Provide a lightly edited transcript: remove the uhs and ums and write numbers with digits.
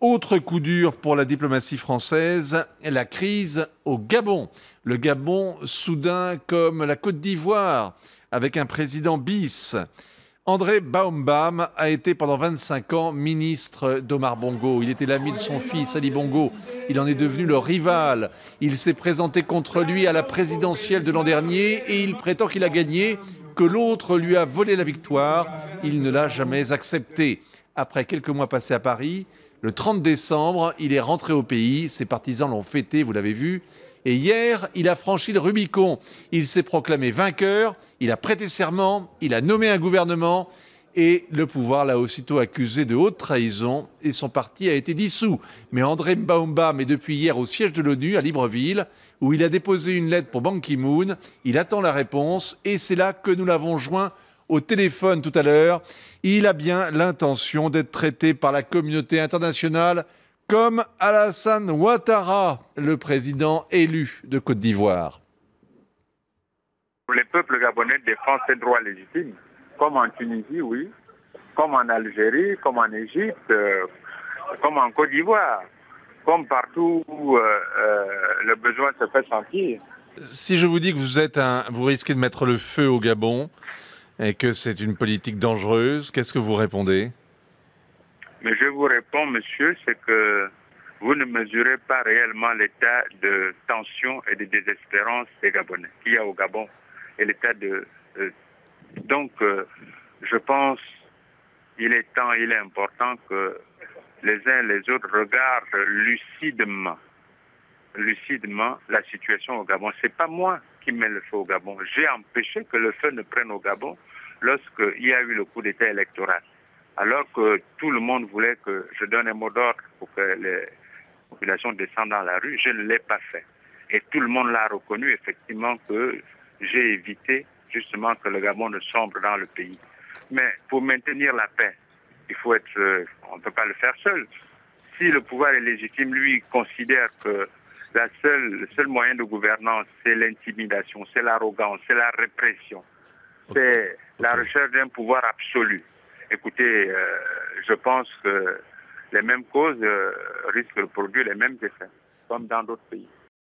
Autre coup dur pour la diplomatie française, la crise au Gabon. Le Gabon, soudain comme la Côte d'Ivoire, avec un président bis. André Baombam a été pendant 25 ans ministre d'Omar Bongo. Il était l'ami de son fils, Ali Bongo. Il en est devenu le rival. Il s'est présenté contre lui à la présidentielle de l'an dernier et il prétend qu'il a gagné, que l'autre lui a volé la victoire. Il ne l'a jamais accepté. Après quelques mois passés à Paris, le 30 décembre, il est rentré au pays. Ses partisans l'ont fêté, vous l'avez vu. Et hier, il a franchi le Rubicon. Il s'est proclamé vainqueur, il a prêté serment, il a nommé un gouvernement et le pouvoir l'a aussitôt accusé de haute trahison et son parti a été dissous. Mais André Baombam est depuis hier au siège de l'ONU à Libreville où il a déposé une lettre pour Ban Ki-moon. Il attend la réponse et c'est là que nous l'avons joint au téléphone tout à l'heure. Il a bien l'intention d'être traité par la communauté internationale comme Alassane Ouattara, le président élu de Côte d'Ivoire. Le peuple gabonais défend ses droits légitimes, comme en Tunisie, oui, comme en Algérie, comme en Égypte, comme en Côte d'Ivoire, comme partout où le besoin se fait sentir. Si je vous dis que vous risquez de mettre le feu au Gabon et que c'est une politique dangereuse, qu'est-ce que vous répondez ? Mais je vous réponds, monsieur, c'est que vous ne mesurez pas réellement l'état de tension et de désespérance des Gabonais qu'il y a au Gabon et l'état de... Donc, je pense qu'il est temps, il est important que les uns et les autres regardent lucidement la situation au Gabon. C'est pas moi qui mets le feu au Gabon. J'ai empêché que le feu ne prenne au Gabon lorsqu'il y a eu le coup d'État électoral. Alors que tout le monde voulait que je donne un mot d'ordre pour que les populations descendent dans la rue, je ne l'ai pas fait. Et tout le monde l'a reconnu, effectivement, que j'ai évité justement que le Gabon ne sombre dans le pays. Mais pour maintenir la paix, on ne peut pas le faire seul. Si le pouvoir est légitime, lui, considère que le seul moyen de gouvernance, c'est l'intimidation, c'est l'arrogance, c'est la répression, c'est la recherche d'un pouvoir absolu. Écoutez, je pense que les mêmes causes risquent de produire les mêmes effets, comme dans d'autres pays.